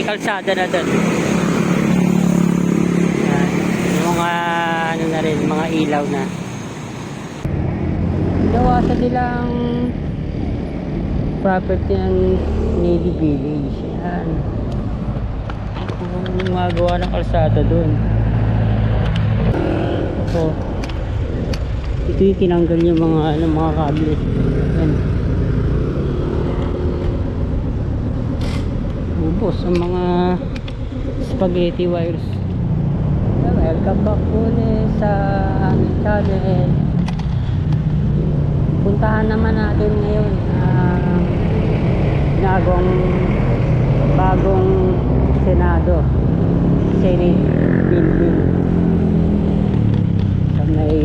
kalsada na doon. Yung mga ano na rin, mga ilaw na. Gawasan nilang property ng Navy Village. Yan. Yung mga gawa ng kalsada doon. So, ito yung tinanggal yung mga kable. Yan. Ubos ang mga spaghetti wires. Welcome back ulit sa aming channel. Puntahan naman natin ngayon bagong Senado, Senate building sa may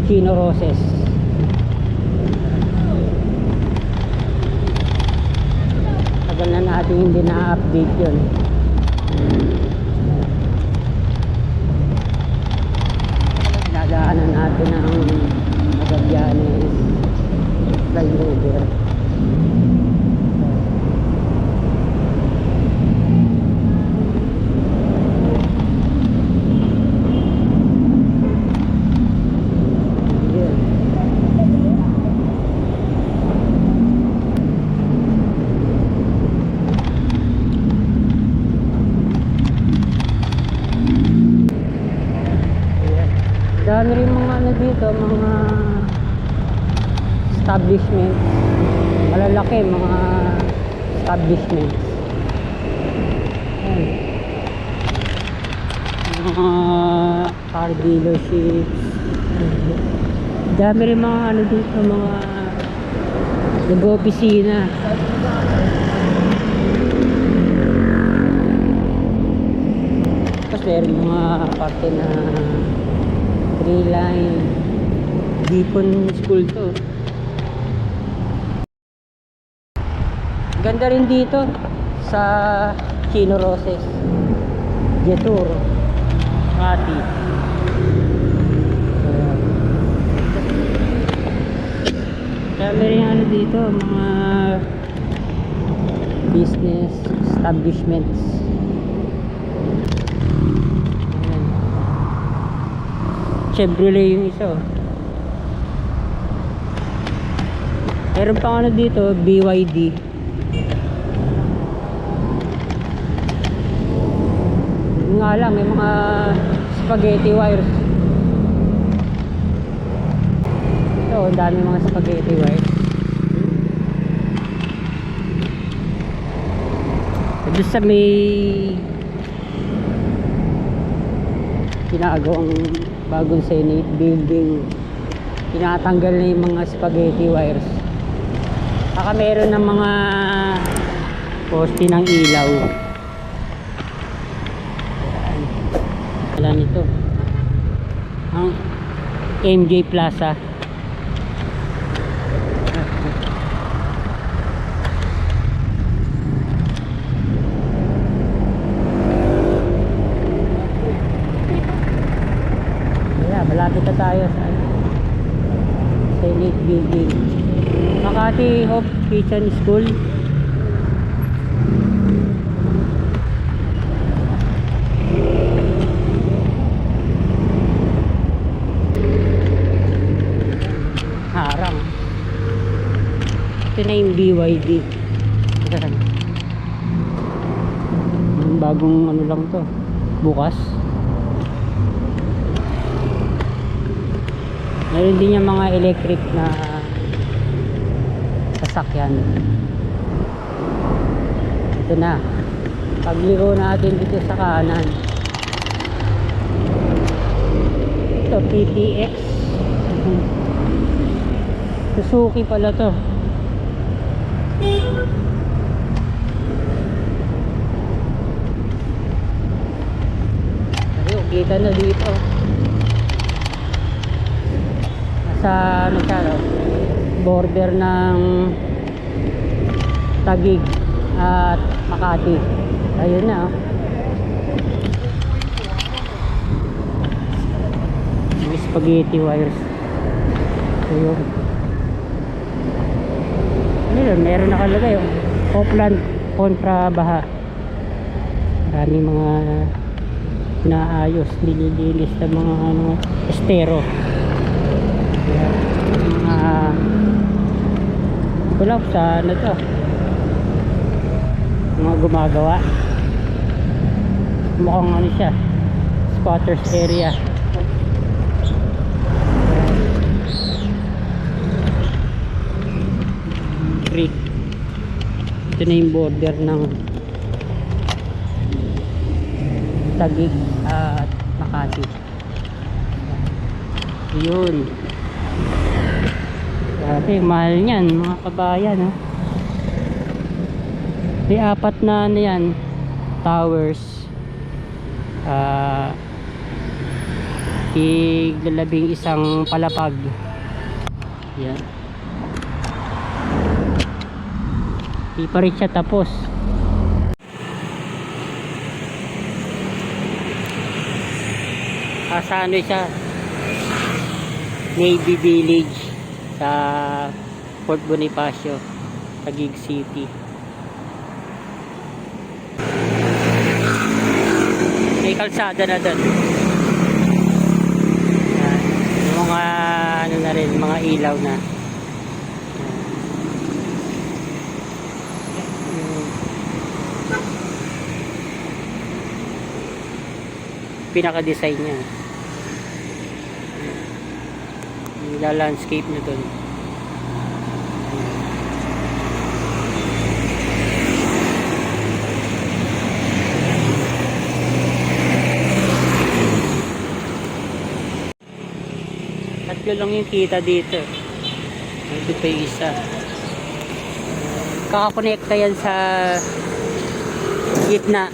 Chino Roses. Tagal na natin hindi na-update yun. Nadaanan natin ang Magallanes flyover. Dami rin mga ano dito, mga establishments, malalaki mga establishments. Ayan. Mga car dealerships. Dami rin mga ano dito, mga nag-opisina. Tapos meron mga parte na line Deacon School to. Ganda rin dito sa Chino Roses, Jetour, Makati. Kaya meron ano dito, mga business establishments. Chevrolet yung isa. Meron pang ano dito, BYD. Yung nga lang, may mga spaghetti wires. Ito, ang dami mga spaghetti wires. Doon sa may ginagawang bagong Senate building, tinatanggal na yung mga spaghetti wires. Saka meron ng mga poste ng ilaw. Wala nito ang MJ Plaza. Malapit na tayo sa Senate building. Makati Hope Christian School. Harang. Ito na yung BYD. Bagong ano lang to, bukas. Meron din yung mga electric na sasakyan. Ito na. Pagliko natin dito sa kanan. Ito, PTX. Suzuki pala to. Ayun, kita na dito. Sa ano siya, border ng Taguig at Makati. Ayun na, oh. May spaghetti wires. Ayun. Meron nakalagay, oh. Copland kontra baha. Maraming mga naayos, nililinis ng mga estero. Mga wala sa ano to, mga gumagawa. Mukhang ano siya, squatters area. Creek. Ito na yung border ng Taguig at Makati. Yun. Grabe, mahal niyan mga kabayan, no? May apat na ano yan, towers. Tig-labing isang palapag. Yan. Di pa rin siya tapos. Sa ano siya, Navy Village sa Fort Bonifacio, Taguig City. May kalsada na doon. Yung mga ano na rin, mga ilaw na. Pinaka-design niya. Landscape na doon. Tatlo lang yung kita dito. Ito pa yung isa. Kakakonekta yan sa gitna.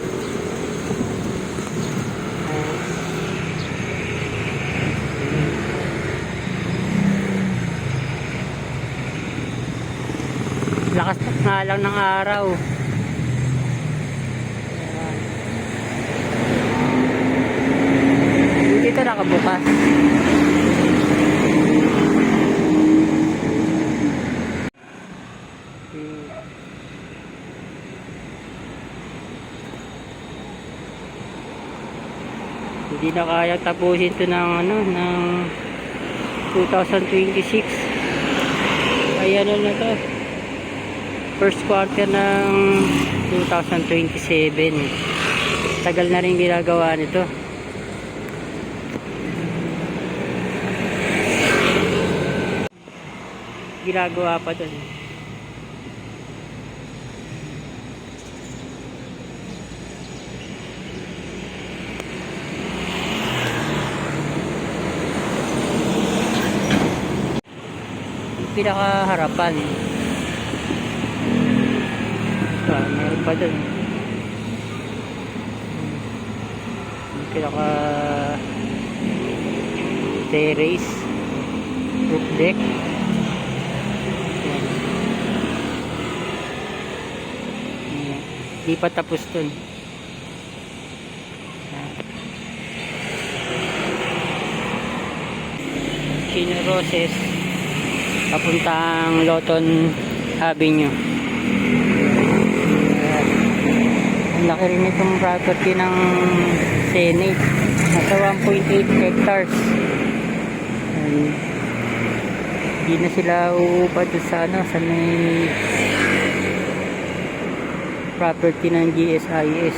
Lakas nga lang ng araw. Dito nakabukas. Hindi na kaya tapusin ito ng ano, ng 2026. Ay ano na to, first quarter ng 2027. Tagal na rin ginagawa nito. Ginagawa pa doon. Pinakaharapan. Meron pa dun. Pinaka terrace, roof deck. Di pa tapos dun. Chino Roses papuntang Loton Avenue. Ang laki rin itong property ng Senate. Nasa 1.8 hectares. Hindi na sila uupad sa ano, sa may property ng GSIS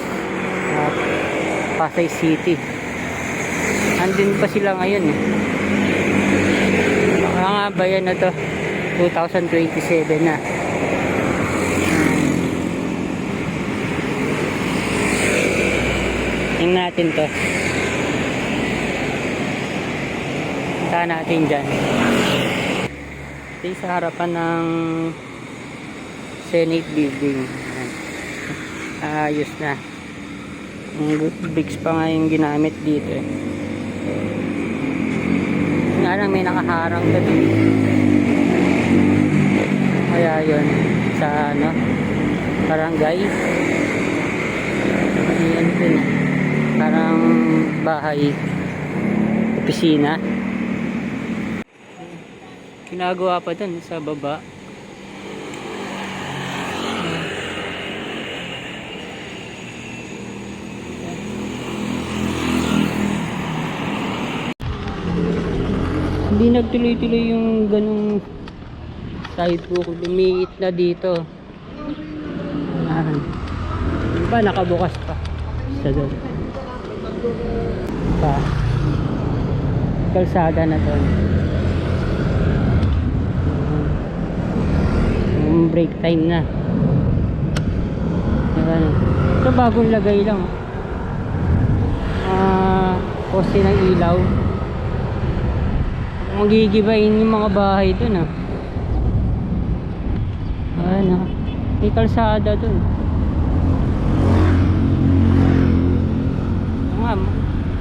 at Pasay City. Andun pa sila ngayon eh. Baka nga ba yan na to, 2027 na. Tingnan natin to. Punta natin dyan. Ito sa harapan ng Senate building. Ayos na. Bricks pa nga yung ginamit dito eh. Nga lang may nakaharang doon. Kaya yun, sa ano, barangay. Ayan din. Parang bahay, opisina. Ginagawa pa doon sa baba. Hindi nagtuloy-tuloy yung ganung sidewalk. Lumiit na dito. Ayan. Diba nakabukas pa? Sa doon. Pa. Kalsada na doon. Break time na. Ayan. Ito bagong lagay lang. Poste ng ilaw. Magigibayin yung mga bahay doon ah. Ayan ah. May kalsada doon.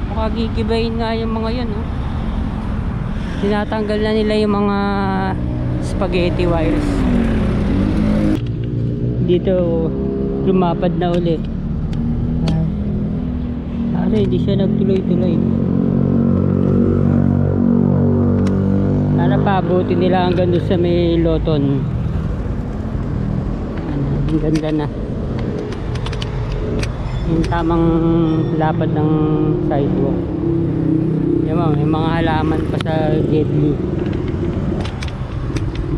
Makagigibayin nga yung mga yun oh. Tinatanggal na nila yung mga spaghetti wires. Dito lumapad na ulit. Hindi siya nagtuloy-tuloy. Sana pabuti nila hanggang doon sa may loton. Ang ganda na. Yung tamang lapad ng sidewalk. Yan mo, may mga halaman pa sa gate.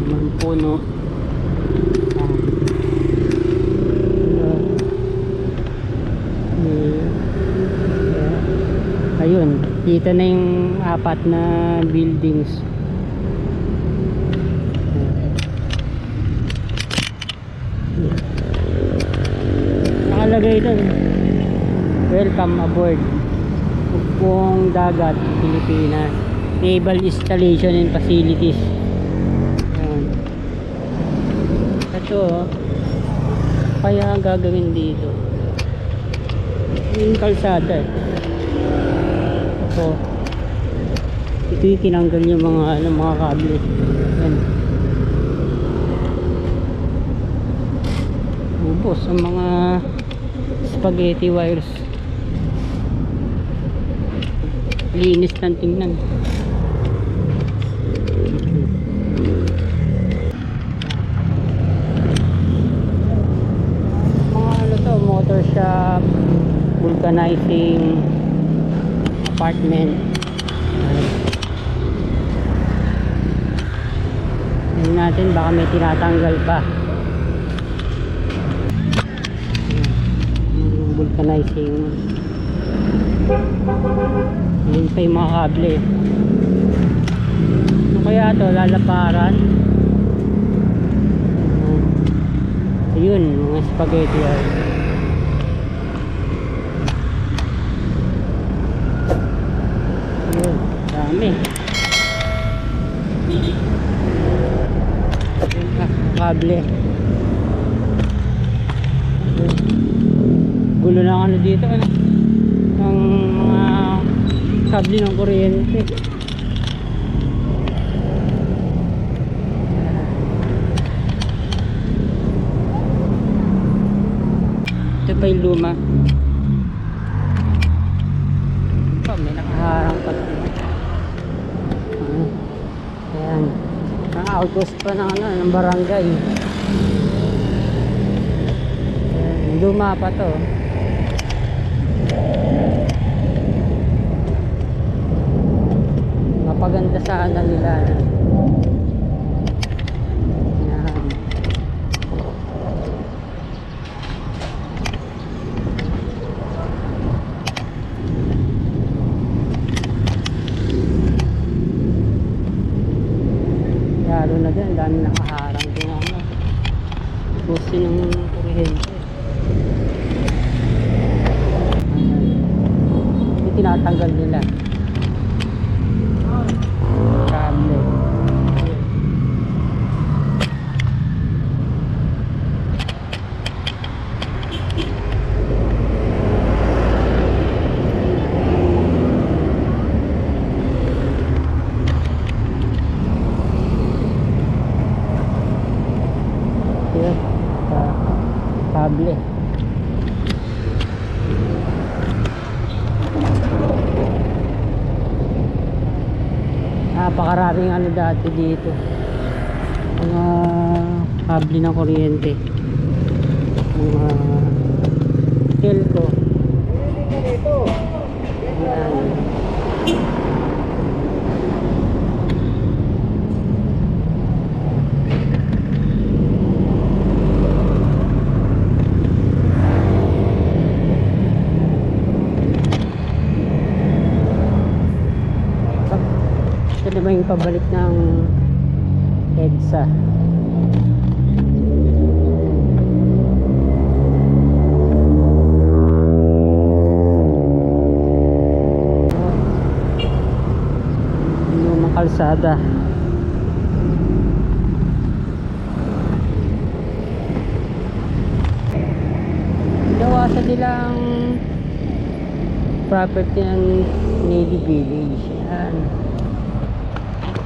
Mga puno. Ayun, kita na yung apat na buildings. Nakalagay doon, welcome aboard Ugpong Dagat, Pilipinas, Naval Installation and Facilities. Ayan. Ito kaya gagawin dito yung kalsada. Ito yung tinanggal yung mga kable. Yan. Ubos ang mga spaghetti wires. Linis ng tingnan. Mga to, motor shop, vulcanizing apartment. Tingnan natin baka may tinatanggal pa. Vulcanizing. Yun pa yung mga kable. Ano kaya to? Lalaparan. Ayun, mga spaghetti. Dami. Kable. Gulo na ano dito ano? Ang mga kable ng kuryente. Ito pa yung luma. May nakaharang pa. Ayan. Ang outpost pa ng barangay. Ayan. Luma pa to. Mapaganda sana nila. Ayan. Lalo na dyan, dami nakaharang din poste ng kuryente. Ito tinatanggal nila kable. Kable. Napakaraming ano dati dito. Mga kable ng kuryente. Mga telco. Ayan. pabalik ng EDSA. Lumang kalsada. Nawasan nilang property ng Navy Village. Yan.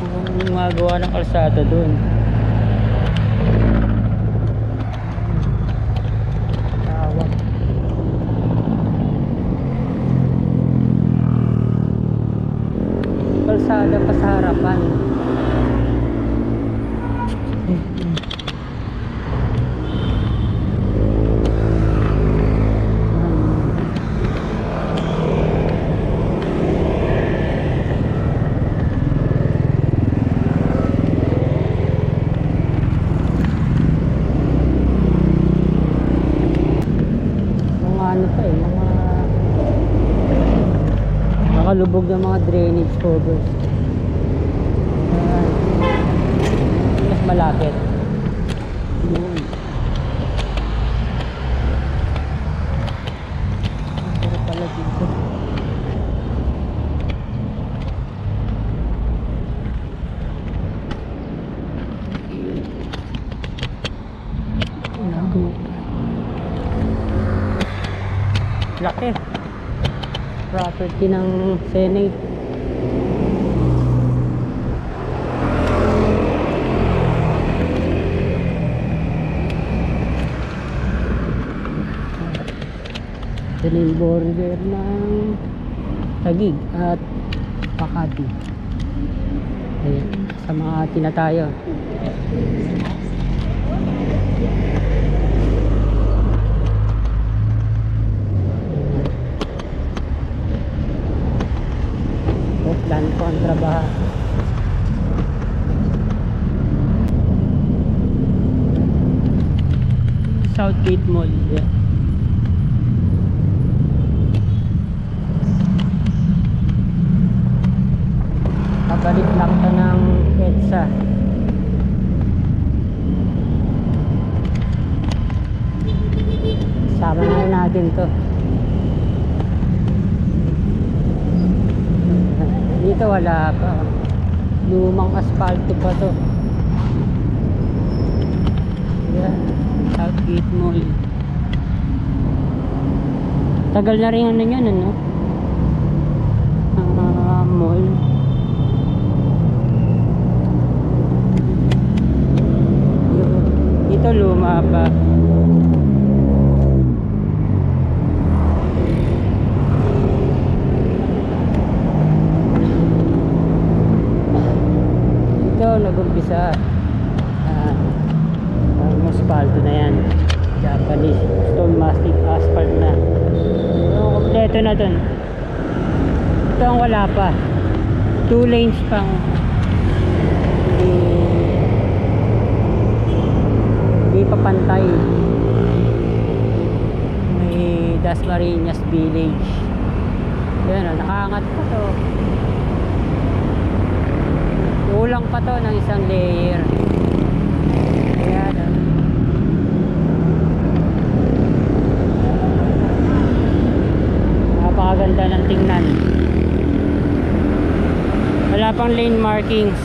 Kung gumagawa ng kalsada dun. Tawag. Kalsada pa sa harapan. Ano pa eh, mga nakalubog ng mga drainage covers. Ayan. Mas malapit. Yun. Pero pala dito. Laki. Property ng Senate. Ito na yung border ng Taguig at Makati. Ayan, sa Makati na tayo. Plan kontra baha. Southgate Mall. Yeah. Kabalik lang ito ng EDSA. Sama na natin to. Dito wala pa. Lumang asfalto pa to. Yan. Southgate Mall. Tagal na rin ano yan, ano? Mall. Dito luma pa. Nag-umpisa ang asfalto na yan, Japanese stone mastic asphalt na. So, kompleto na dun. Ito ang wala pa, 2 lanes pang hindi pa pantay. May Dasmariñas Village yan, nakaangat pa to. Kulang pa to ng isang layer. Ayan. Napakaganda ng tingnan. Wala pang lane markings.